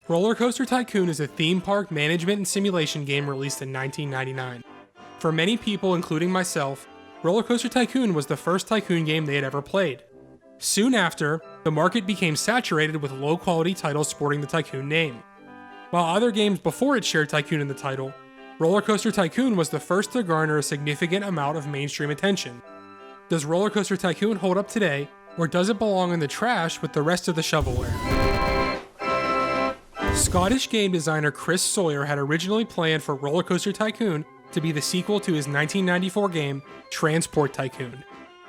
RollerCoaster Tycoon is a theme park management and simulation game released in 1999. For many people, including myself, RollerCoaster Tycoon was the first Tycoon game they had ever played. Soon after, the market became saturated with low-quality titles sporting the Tycoon name. While other games before it shared Tycoon in the title, RollerCoaster Tycoon was the first to garner a significant amount of mainstream attention. Does RollerCoaster Tycoon hold up today, or does it belong in the trash with the rest of the shovelware? Scottish game designer Chris Sawyer had originally planned for RollerCoaster Tycoon to be the sequel to his 1994 game, Transport Tycoon.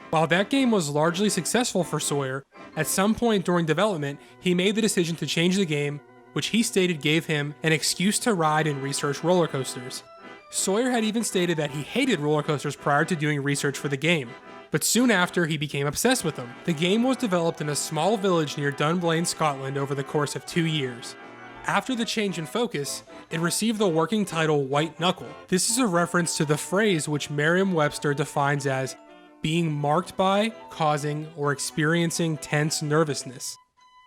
While that game was largely successful for Sawyer, at some point during development, he made the decision to change the game, which he stated gave him an excuse to ride and research roller coasters. Sawyer had even stated that he hated roller coasters prior to doing research for the game, but soon after he became obsessed with them. The game was developed in a small village near Dunblane, Scotland over the course of 2 years. After the change in focus, it received the working title White Knuckle. This is a reference to the phrase which Merriam-Webster defines as being marked by, causing, or experiencing tense nervousness.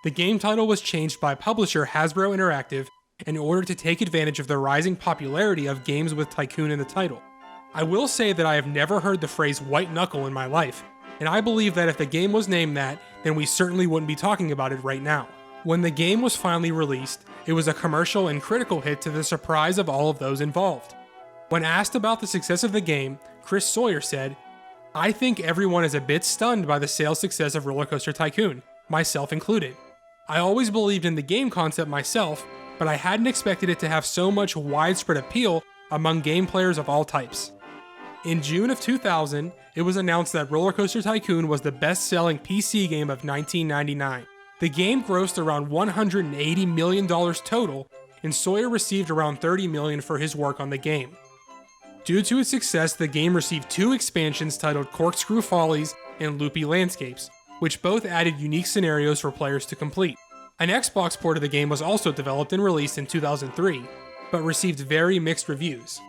The game title was changed by publisher Hasbro Interactive in order to take advantage of the rising popularity of games with Tycoon in the title. I will say that I have never heard the phrase White Knuckle in my life, and I believe that if the game was named that, then we certainly wouldn't be talking about it right now. When the game was finally released, it was a commercial and critical hit to the surprise of all of those involved. When asked about the success of the game, Chris Sawyer said, "I think everyone is a bit stunned by the sales success of RollerCoaster Tycoon, myself included. I always believed in the game concept myself, but I hadn't expected it to have so much widespread appeal among game players of all types." In June of 2000, it was announced that RollerCoaster Tycoon was the best-selling PC game of 1999. The game grossed around $180 million total, and Sawyer received around $30 million for his work on the game. Due to its success, the game received 2 expansions titled Corkscrew Follies and Loopy Landscapes, which both added unique scenarios for players to complete. An Xbox port of the game was also developed and released in 2003, but received very mixed reviews.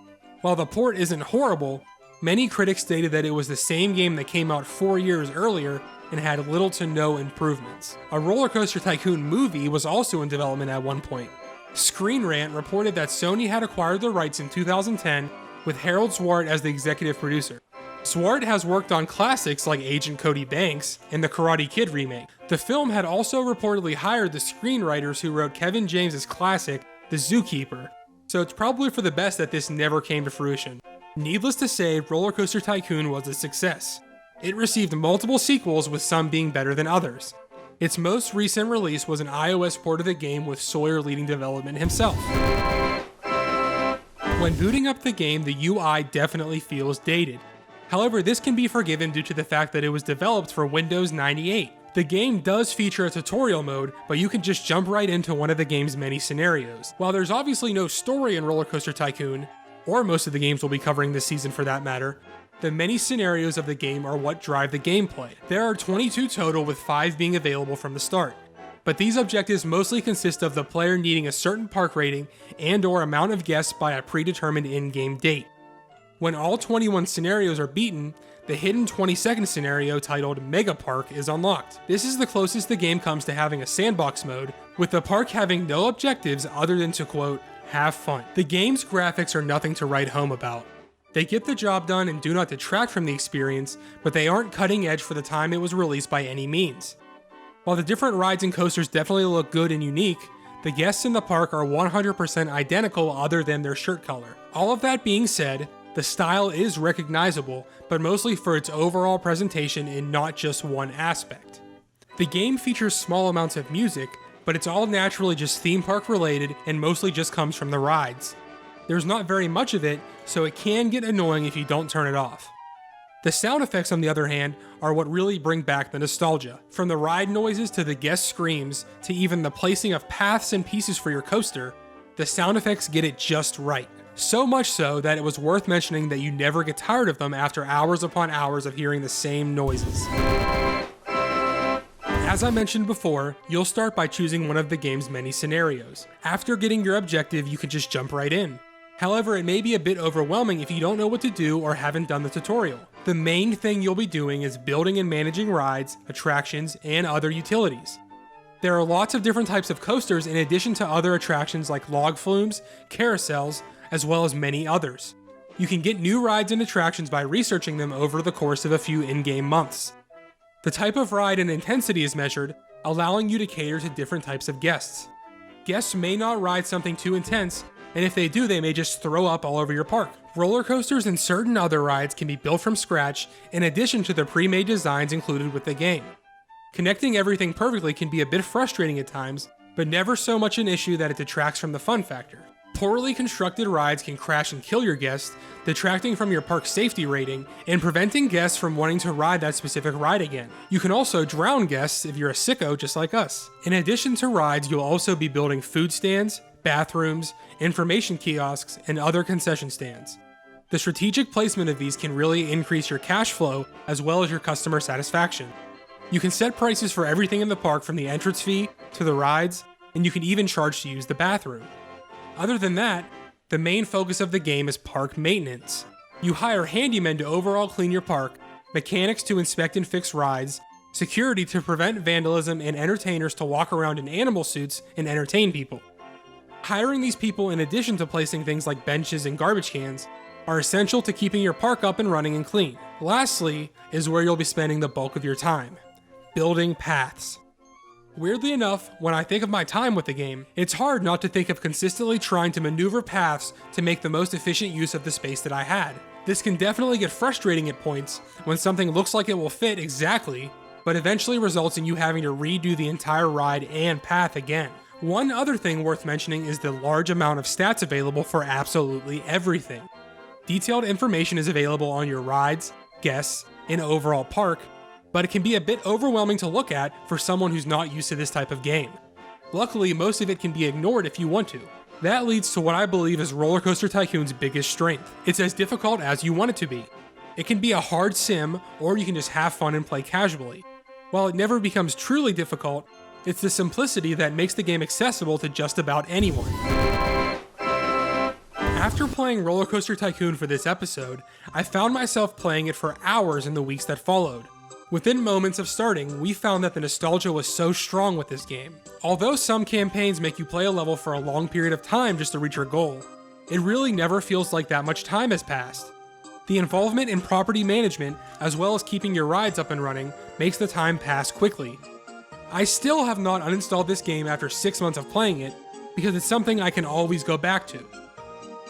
While the port isn't horrible, many critics stated that it was the same game that came out 4 years earlier and had little to no improvements. A RollerCoaster Tycoon movie was also in development at one point. Screen Rant reported that Sony had acquired the rights in 2010 with Harold Zwart as the executive producer. Zwart has worked on classics like Agent Cody Banks and the Karate Kid remake. The film had also reportedly hired the screenwriters who wrote Kevin James's classic, The Zookeeper, so it's probably for the best that this never came to fruition. Needless to say, RollerCoaster Tycoon was a success. It received multiple sequels, with some being better than others. Its most recent release was an iOS port of the game with Sawyer leading development himself. When booting up the game, the UI definitely feels dated. However, this can be forgiven due to the fact that it was developed for Windows 98. The game does feature a tutorial mode, but you can just jump right into one of the game's many scenarios. While there's obviously no story in RollerCoaster Tycoon, or most of the games we'll be covering this season for that matter, the many scenarios of the game are what drive the gameplay. There are 22 total, with 5 being available from the start. But these objectives mostly consist of the player needing a certain park rating and/or amount of guests by a predetermined in-game date. When all 21 scenarios are beaten, the hidden 20-second scenario titled Mega Park is unlocked. This is the closest the game comes to having a sandbox mode, with the park having no objectives other than to, quote, have fun. The game's graphics are nothing to write home about. They get the job done and do not detract from the experience, but they aren't cutting edge for the time it was released by any means. While the different rides and coasters definitely look good and unique, the guests in the park are 100% identical other than their shirt color. All of that being said, the style is recognizable, but mostly for its overall presentation and not just one aspect. The game features small amounts of music, but it's all naturally just theme park related and mostly just comes from the rides. There's not very much of it, so it can get annoying if you don't turn it off. The sound effects, on the other hand, are what really bring back the nostalgia. From the ride noises to the guest screams, to even the placing of paths and pieces for your coaster, the sound effects get it just right. So much so that it was worth mentioning that you never get tired of them after hours upon hours of hearing the same noises. As I mentioned before, you'll start by choosing one of the game's many scenarios. After getting your objective, you can just jump right in. However, it may be a bit overwhelming if you don't know what to do or haven't done the tutorial. The main thing you'll be doing is building and managing rides, attractions, and other utilities. There are lots of different types of coasters in addition to other attractions like log flumes, carousels, as well as many others. You can get new rides and attractions by researching them over the course of a few in-game months. The type of ride and intensity is measured, allowing you to cater to different types of guests. Guests may not ride something too intense, and if they do, they may just throw up all over your park. Roller coasters and certain other rides can be built from scratch in addition to the pre-made designs included with the game. Connecting everything perfectly can be a bit frustrating at times, but never so much an issue that it detracts from the fun factor. Poorly constructed rides can crash and kill your guests, detracting from your park's safety rating, and preventing guests from wanting to ride that specific ride again. You can also drown guests if you're a sicko just like us. In addition to rides, you'll also be building food stands, bathrooms, information kiosks, and other concession stands. The strategic placement of these can really increase your cash flow as well as your customer satisfaction. You can set prices for everything in the park from the entrance fee to the rides, and you can even charge to use the bathroom. Other than that, the main focus of the game is park maintenance. You hire handymen to overall clean your park, mechanics to inspect and fix rides, security to prevent vandalism, and entertainers to walk around in animal suits and entertain people. Hiring these people, in addition to placing things like benches and garbage cans, are essential to keeping your park up and running and clean. Lastly is where you'll be spending the bulk of your time: building paths. Weirdly enough, when I think of my time with the game, it's hard not to think of consistently trying to maneuver paths to make the most efficient use of the space that I had. This can definitely get frustrating at points when something looks like it will fit exactly, but eventually results in you having to redo the entire ride and path again. One other thing worth mentioning is the large amount of stats available for absolutely everything. Detailed information is available on your rides, guests, and overall park, but it can be a bit overwhelming to look at for someone who's not used to this type of game. Luckily, most of it can be ignored if you want to. That leads to what I believe is RollerCoaster Tycoon's biggest strength. It's as difficult as you want it to be. It can be a hard sim, or you can just have fun and play casually. While it never becomes truly difficult, it's the simplicity that makes the game accessible to just about anyone. After playing RollerCoaster Tycoon for this episode, I found myself playing it for hours in the weeks that followed. Within moments of starting, we found that the nostalgia was so strong with this game. Although some campaigns make you play a level for a long period of time just to reach your goal, it really never feels like that much time has passed. The involvement in property management, as well as keeping your rides up and running, makes the time pass quickly. I still have not uninstalled this game after 6 months of playing it, because it's something I can always go back to.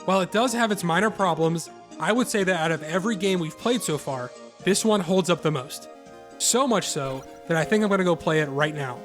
While it does have its minor problems, I would say that out of every game we've played so far, this one holds up the most. So much so that I think I'm going to go play it right now.